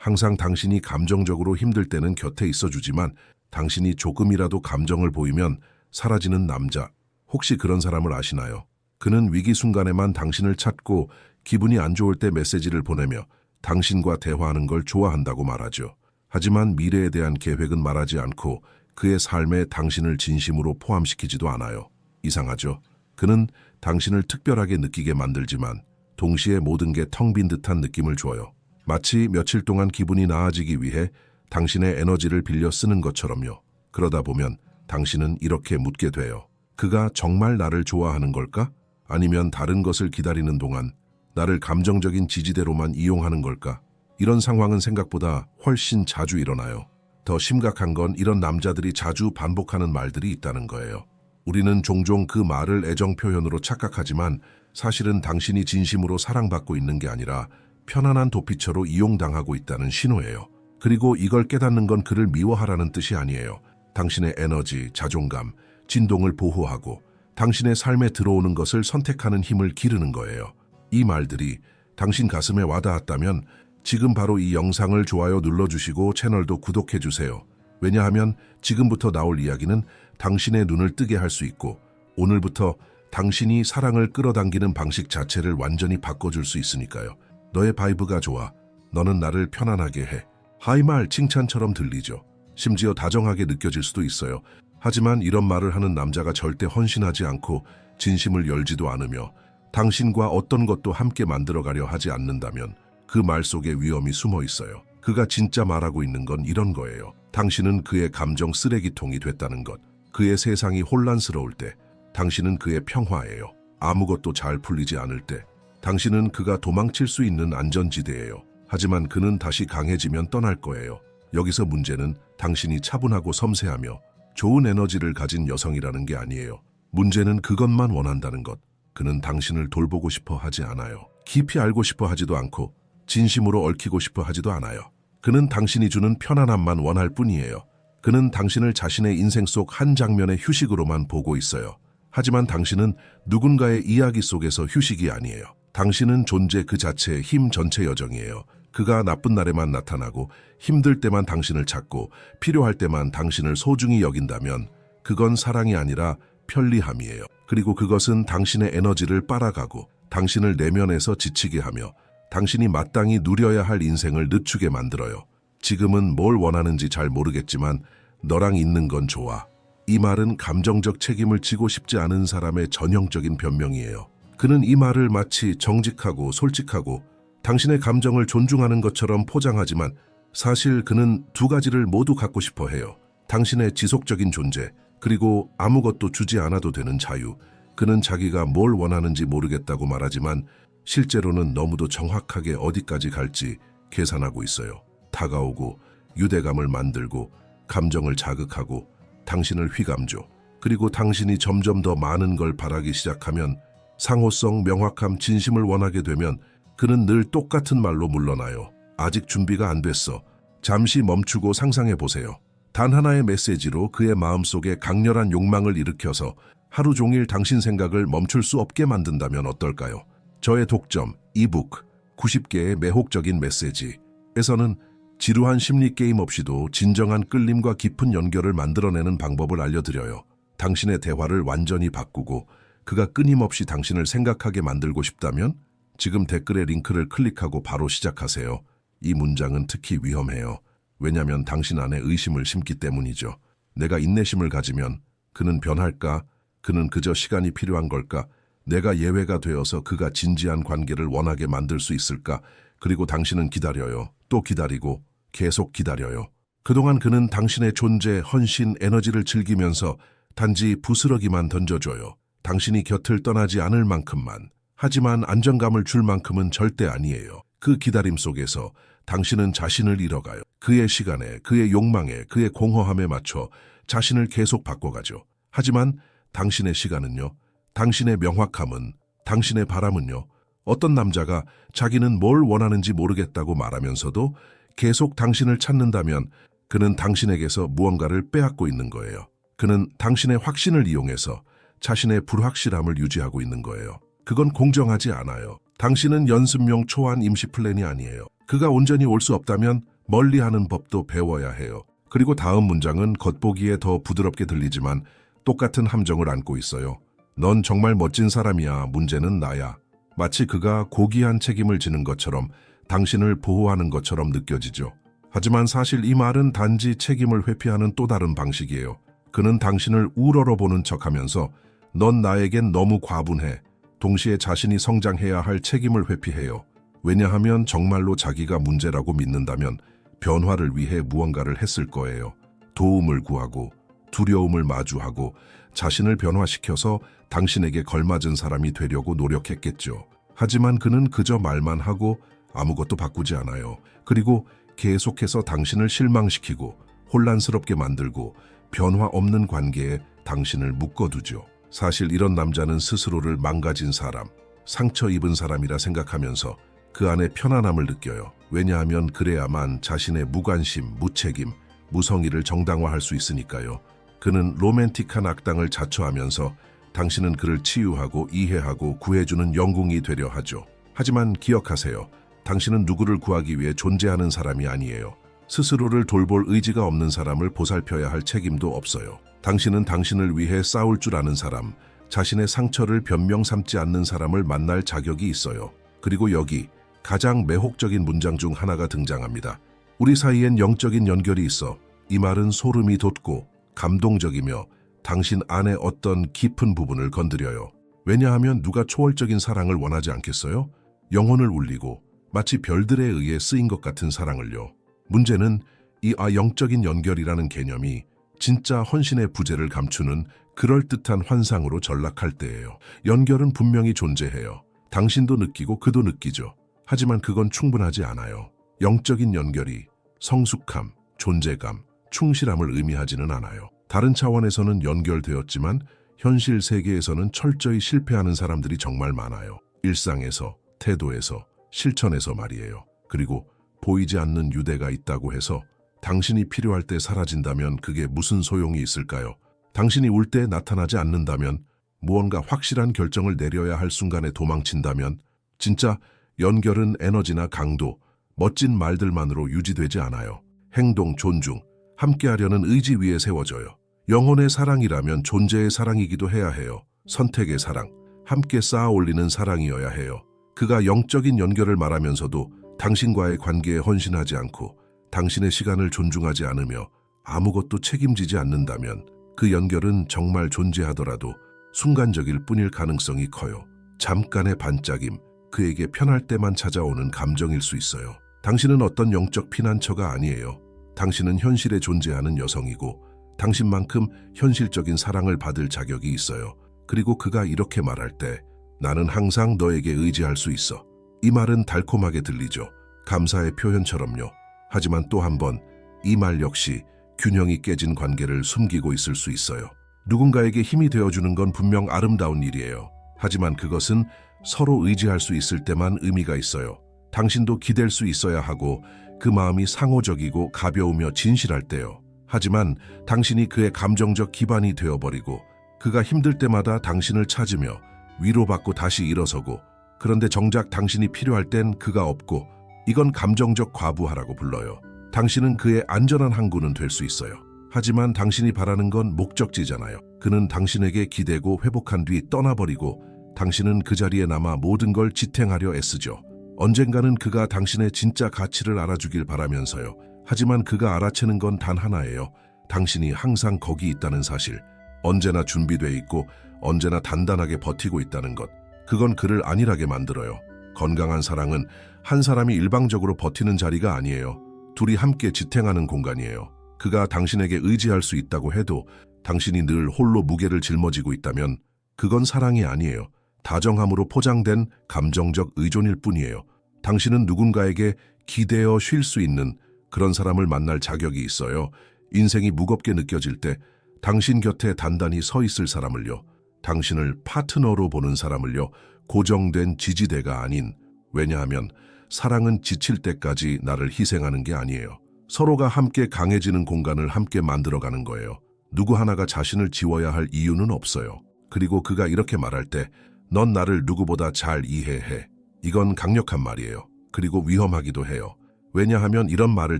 항상 당신이 감정적으로 힘들 때는 곁에 있어주지만 당신이 조금이라도 감정을 보이면 사라지는 남자. 혹시 그런 사람을 아시나요? 그는 위기 순간에만 당신을 찾고 기분이 안 좋을 때 메시지를 보내며 당신과 대화하는 걸 좋아한다고 말하죠. 하지만 미래에 대한 계획은 말하지 않고 그의 삶에 당신을 진심으로 포함시키지도 않아요. 이상하죠? 그는 당신을 특별하게 느끼게 만들지만 동시에 모든 게 텅 빈 듯한 느낌을 줘요. 마치 며칠 동안 기분이 나아지기 위해 당신의 에너지를 빌려 쓰는 것처럼요. 그러다 보면 당신은 이렇게 묻게 돼요. 그가 정말 나를 좋아하는 걸까? 아니면 다른 것을 기다리는 동안 나를 감정적인 지지대로만 이용하는 걸까? 이런 상황은 생각보다 훨씬 자주 일어나요. 더 심각한 건 이런 남자들이 자주 반복하는 말들이 있다는 거예요. 우리는 종종 그 말을 애정 표현으로 착각하지만 사실은 당신이 진심으로 사랑받고 있는 게 아니라 편안한 도피처로 이용당하고 있다는 신호예요. 그리고 이걸 깨닫는 건 그를 미워하라는 뜻이 아니에요. 당신의 에너지, 자존감, 진동을 보호하고 당신의 삶에 들어오는 것을 선택하는 힘을 기르는 거예요. 이 말들이 당신 가슴에 와닿았다면 지금 바로 이 영상을 좋아요 눌러주시고 채널도 구독해주세요. 왜냐하면 지금부터 나올 이야기는 당신의 눈을 뜨게 할 수 있고 오늘부터 당신이 사랑을 끌어당기는 방식 자체를 완전히 바꿔줄 수 있으니까요. 너의 바이브가 좋아. 너는 나를 편안하게 해. 하이말 칭찬처럼 들리죠. 심지어 다정하게 느껴질 수도 있어요. 하지만 이런 말을 하는 남자가 절대 헌신하지 않고 진심을 열지도 않으며 당신과 어떤 것도 함께 만들어가려 하지 않는다면 그 말 속에 위험이 숨어 있어요. 그가 진짜 말하고 있는 건 이런 거예요. 당신은 그의 감정 쓰레기통이 됐다는 것. 그의 세상이 혼란스러울 때 당신은 그의 평화예요. 아무것도 잘 풀리지 않을 때 당신은 그가 도망칠 수 있는 안전지대예요. 하지만 그는 다시 강해지면 떠날 거예요. 여기서 문제는 당신이 차분하고 섬세하며 좋은 에너지를 가진 여성이라는 게 아니에요. 문제는 그것만 원한다는 것. 그는 당신을 돌보고 싶어 하지 않아요. 깊이 알고 싶어 하지도 않고 진심으로 얽히고 싶어 하지도 않아요. 그는 당신이 주는 편안함만 원할 뿐이에요. 그는 당신을 자신의 인생 속 한 장면의 휴식으로만 보고 있어요. 하지만 당신은 누군가의 이야기 속에서 휴식이 아니에요. 당신은 존재 그 자체의 힘 전체 여정이에요. 그가 나쁜 날에만 나타나고 힘들 때만 당신을 찾고 필요할 때만 당신을 소중히 여긴다면 그건 사랑이 아니라 편리함이에요. 그리고 그것은 당신의 에너지를 빨아가고 당신을 내면에서 지치게 하며 당신이 마땅히 누려야 할 인생을 늦추게 만들어요. 지금은 뭘 원하는지 잘 모르겠지만 너랑 있는 건 좋아. 이 말은 감정적 책임을 지고 싶지 않은 사람의 전형적인 변명이에요. 그는 이 말을 마치 정직하고 솔직하고 당신의 감정을 존중하는 것처럼 포장하지만 사실 그는 두 가지를 모두 갖고 싶어 해요. 당신의 지속적인 존재, 그리고 아무것도 주지 않아도 되는 자유. 그는 자기가 뭘 원하는지 모르겠다고 말하지만 실제로는 너무도 정확하게 어디까지 갈지 계산하고 있어요. 다가오고 유대감을 만들고 감정을 자극하고 당신을 휘감죠. 그리고 당신이 점점 더 많은 걸 바라기 시작하면 상호성, 명확함, 진심을 원하게 되면 그는 늘 똑같은 말로 물러나요. 아직 준비가 안 됐어. 잠시 멈추고 상상해 보세요. 단 하나의 메시지로 그의 마음속에 강렬한 욕망을 일으켜서 하루 종일 당신 생각을 멈출 수 없게 만든다면 어떨까요? 저의 독점, 이북, 90개의 매혹적인 메시지에서는 지루한 심리 게임 없이도 진정한 끌림과 깊은 연결을 만들어내는 방법을 알려드려요. 당신의 대화를 완전히 바꾸고 그가 끊임없이 당신을 생각하게 만들고 싶다면 지금 댓글의 링크를 클릭하고 바로 시작하세요. 이 문장은 특히 위험해요. 왜냐하면 당신 안에 의심을 심기 때문이죠. 내가 인내심을 가지면 그는 변할까? 그는 그저 시간이 필요한 걸까? 내가 예외가 되어서 그가 진지한 관계를 원하게 만들 수 있을까? 그리고 당신은 기다려요. 또 기다리고 계속 기다려요. 그동안 그는 당신의 존재, 헌신, 에너지를 즐기면서 단지 부스러기만 던져줘요. 당신이 곁을 떠나지 않을 만큼만. 하지만 안정감을 줄 만큼은 절대 아니에요. 그 기다림 속에서 당신은 자신을 잃어가요. 그의 시간에, 그의 욕망에, 그의 공허함에 맞춰 자신을 계속 바꿔가죠. 하지만 당신의 시간은요, 당신의 명확함은, 당신의 바람은요, 어떤 남자가 자기는 뭘 원하는지 모르겠다고 말하면서도 계속 당신을 찾는다면 그는 당신에게서 무언가를 빼앗고 있는 거예요. 그는 당신의 확신을 이용해서 자신의 불확실함을 유지하고 있는 거예요. 그건 공정하지 않아요. 당신은 연습용 초안 임시 플랜이 아니에요. 그가 온전히 올 수 없다면 멀리하는 법도 배워야 해요. 그리고 다음 문장은 겉보기에 더 부드럽게 들리지만 똑같은 함정을 안고 있어요. 넌 정말 멋진 사람이야. 문제는 나야. 마치 그가 고귀한 책임을 지는 것처럼 당신을 보호하는 것처럼 느껴지죠. 하지만 사실 이 말은 단지 책임을 회피하는 또 다른 방식이에요. 그는 당신을 우러러보는 척하면서 넌 나에겐 너무 과분해. 동시에 자신이 성장해야 할 책임을 회피해요. 왜냐하면 정말로 자기가 문제라고 믿는다면 변화를 위해 무언가를 했을 거예요. 도움을 구하고 두려움을 마주하고 자신을 변화시켜서 당신에게 걸맞은 사람이 되려고 노력했겠죠. 하지만 그는 그저 말만 하고 아무것도 바꾸지 않아요. 그리고 계속해서 당신을 실망시키고 혼란스럽게 만들고 변화 없는 관계에 당신을 묶어두죠. 사실 이런 남자는 스스로를 망가진 사람, 상처 입은 사람이라 생각하면서 그 안에 편안함을 느껴요. 왜냐하면 그래야만 자신의 무관심, 무책임, 무성의를 정당화할 수 있으니까요. 그는 로맨틱한 악당을 자처하면서 당신은 그를 치유하고 이해하고 구해주는 영웅이 되려 하죠. 하지만 기억하세요. 당신은 누구를 구하기 위해 존재하는 사람이 아니에요. 스스로를 돌볼 의지가 없는 사람을 보살펴야 할 책임도 없어요. 당신은 당신을 위해 싸울 줄 아는 사람, 자신의 상처를 변명 삼지 않는 사람을 만날 자격이 있어요. 그리고 여기 가장 매혹적인 문장 중 하나가 등장합니다. 우리 사이엔 영적인 연결이 있어. 이 말은 소름이 돋고 감동적이며 당신 안의 어떤 깊은 부분을 건드려요. 왜냐하면 누가 초월적인 사랑을 원하지 않겠어요? 영혼을 울리고 마치 별들에 의해 쓰인 것 같은 사랑을요. 문제는 이 영적인 연결이라는 개념이 진짜 헌신의 부재를 감추는 그럴듯한 환상으로 전락할 때예요. 연결은 분명히 존재해요. 당신도 느끼고 그도 느끼죠. 하지만 그건 충분하지 않아요. 영적인 연결이 성숙함, 존재감, 충실함을 의미하지는 않아요. 다른 차원에서는 연결되었지만 현실 세계에서는 철저히 실패하는 사람들이 정말 많아요. 일상에서, 태도에서, 실천에서 말이에요. 그리고 보이지 않는 유대가 있다고 해서 당신이 필요할 때 사라진다면 그게 무슨 소용이 있을까요? 당신이 울 때 나타나지 않는다면, 무언가 확실한 결정을 내려야 할 순간에 도망친다면, 진짜 연결은 에너지나 강도, 멋진 말들만으로 유지되지 않아요. 행동, 존중, 함께하려는 의지 위에 세워져요. 영혼의 사랑이라면 존재의 사랑이기도 해야 해요. 선택의 사랑, 함께 쌓아 올리는 사랑이어야 해요. 그가 영적인 연결을 말하면서도 당신과의 관계에 헌신하지 않고 당신의 시간을 존중하지 않으며 아무것도 책임지지 않는다면 그 연결은 정말 존재하더라도 순간적일 뿐일 가능성이 커요. 잠깐의 반짝임, 그에게 편할 때만 찾아오는 감정일 수 있어요. 당신은 어떤 영적 피난처가 아니에요. 당신은 현실에 존재하는 여성이고 당신만큼 현실적인 사랑을 받을 자격이 있어요. 그리고 그가 이렇게 말할 때 나는 항상 너에게 의지할 수 있어. 이 말은 달콤하게 들리죠. 감사의 표현처럼요. 하지만 또 한 번 이 말 역시 균형이 깨진 관계를 숨기고 있을 수 있어요. 누군가에게 힘이 되어주는 건 분명 아름다운 일이에요. 하지만 그것은 서로 의지할 수 있을 때만 의미가 있어요. 당신도 기댈 수 있어야 하고 그 마음이 상호적이고 가벼우며 진실할 때요. 하지만 당신이 그의 감정적 기반이 되어버리고 그가 힘들 때마다 당신을 찾으며 위로받고 다시 일어서고, 그런데 정작 당신이 필요할 땐 그가 없고, 이건 감정적 과부하라고 불러요. 당신은 그의 안전한 항구는 될 수 있어요. 하지만 당신이 바라는 건 목적지잖아요. 그는 당신에게 기대고 회복한 뒤 떠나버리고 당신은 그 자리에 남아 모든 걸 지탱하려 애쓰죠. 언젠가는 그가 당신의 진짜 가치를 알아주길 바라면서요. 하지만 그가 알아채는 건 단 하나예요. 당신이 항상 거기 있다는 사실. 언제나 준비돼 있고 언제나 단단하게 버티고 있다는 것. 그건 그를 안일하게 만들어요. 건강한 사랑은 한 사람이 일방적으로 버티는 자리가 아니에요. 둘이 함께 지탱하는 공간이에요. 그가 당신에게 의지할 수 있다고 해도 당신이 늘 홀로 무게를 짊어지고 있다면 그건 사랑이 아니에요. 다정함으로 포장된 감정적 의존일 뿐이에요. 당신은 누군가에게 기대어 쉴 수 있는 그런 사람을 만날 자격이 있어요. 인생이 무겁게 느껴질 때 당신 곁에 단단히 서 있을 사람을요. 당신을 파트너로 보는 사람을요. 고정된 지지대가 아닌, 왜냐하면 사랑은 지칠 때까지 나를 희생하는 게 아니에요. 서로가 함께 강해지는 공간을 함께 만들어가는 거예요. 누구 하나가 자신을 지워야 할 이유는 없어요. 그리고 그가 이렇게 말할 때 넌 나를 누구보다 잘 이해해. 이건 강력한 말이에요. 그리고 위험하기도 해요. 왜냐하면 이런 말을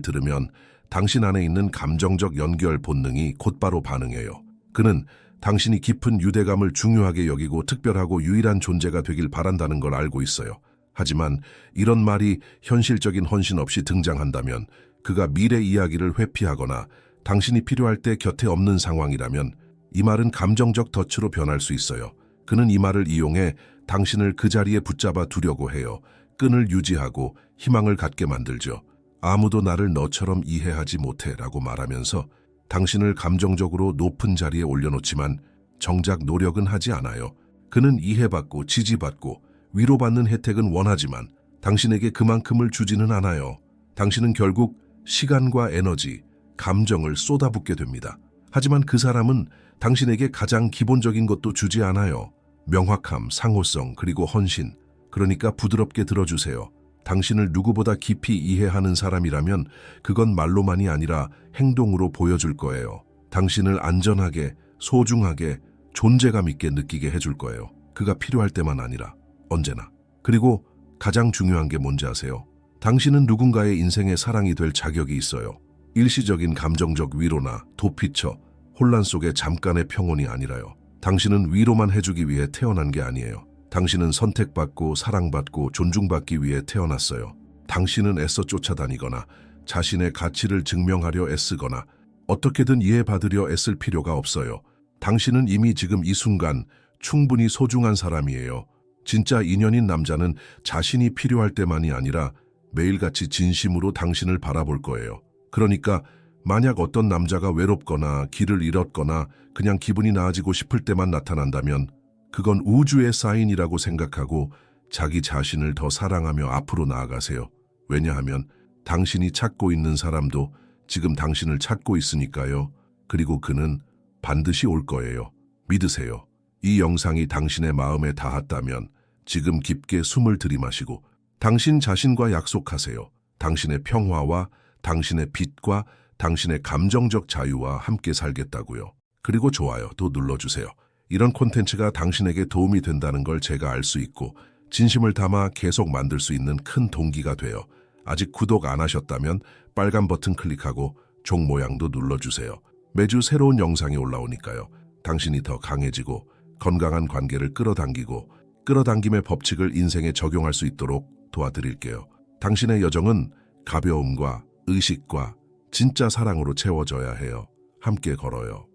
들으면 당신 안에 있는 감정적 연결 본능이 곧바로 반응해요. 그는 당신이 깊은 유대감을 중요하게 여기고 특별하고 유일한 존재가 되길 바란다는 걸 알고 있어요. 하지만 이런 말이 현실적인 헌신 없이 등장한다면, 그가 미래 이야기를 회피하거나 당신이 필요할 때 곁에 없는 상황이라면 이 말은 감정적 덫으로 변할 수 있어요. 그는 이 말을 이용해 당신을 그 자리에 붙잡아 두려고 해요. 끈을 유지하고 희망을 갖게 만들죠. 아무도 나를 너처럼 이해하지 못해 라고 말하면서 당신을 감정적으로 높은 자리에 올려놓지만 정작 노력은 하지 않아요. 그는 이해받고 지지받고 위로받는 혜택은 원하지만 당신에게 그만큼을 주지는 않아요. 당신은 결국 시간과 에너지, 감정을 쏟아붓게 됩니다. 하지만 그 사람은 당신에게 가장 기본적인 것도 주지 않아요. 명확함, 상호성, 그리고 헌신. 그러니까 부드럽게 들어주세요. 당신을 누구보다 깊이 이해하는 사람이라면 그건 말로만이 아니라 행동으로 보여줄 거예요. 당신을 안전하게, 소중하게, 존재감 있게 느끼게 해줄 거예요. 그가 필요할 때만 아니라 언제나. 그리고 가장 중요한 게 뭔지 아세요? 당신은 누군가의 인생의 사랑이 될 자격이 있어요. 일시적인 감정적 위로나 도피처, 혼란 속의 잠깐의 평온이 아니라요. 당신은 위로만 해주기 위해 태어난 게 아니에요. 당신은 선택받고 사랑받고 존중받기 위해 태어났어요. 당신은 애써 쫓아다니거나 자신의 가치를 증명하려 애쓰거나 어떻게든 이해받으려 애쓸 필요가 없어요. 당신은 이미 지금 이 순간 충분히 소중한 사람이에요. 진짜 인연인 남자는 자신이 필요할 때만이 아니라 매일같이 진심으로 당신을 바라볼 거예요. 그러니까 만약 어떤 남자가 외롭거나 길을 잃었거나 그냥 기분이 나아지고 싶을 때만 나타난다면 그건 우주의 사인이라고 생각하고 자기 자신을 더 사랑하며 앞으로 나아가세요. 왜냐하면 당신이 찾고 있는 사람도 지금 당신을 찾고 있으니까요. 그리고 그는 반드시 올 거예요. 믿으세요. 이 영상이 당신의 마음에 닿았다면 지금 깊게 숨을 들이마시고 당신 자신과 약속하세요. 당신의 평화와 당신의 빛과 당신의 감정적 자유와 함께 살겠다고요. 그리고 좋아요도 눌러주세요. 이런 콘텐츠가 당신에게 도움이 된다는 걸 제가 알 수 있고 진심을 담아 계속 만들 수 있는 큰 동기가 돼요. 아직 구독 안 하셨다면 빨간 버튼 클릭하고 종 모양도 눌러주세요. 매주 새로운 영상이 올라오니까요. 당신이 더 강해지고 건강한 관계를 끌어당기고 끌어당김의 법칙을 인생에 적용할 수 있도록 도와드릴게요. 당신의 여정은 가벼움과 의식과 진짜 사랑으로 채워져야 해요. 함께 걸어요.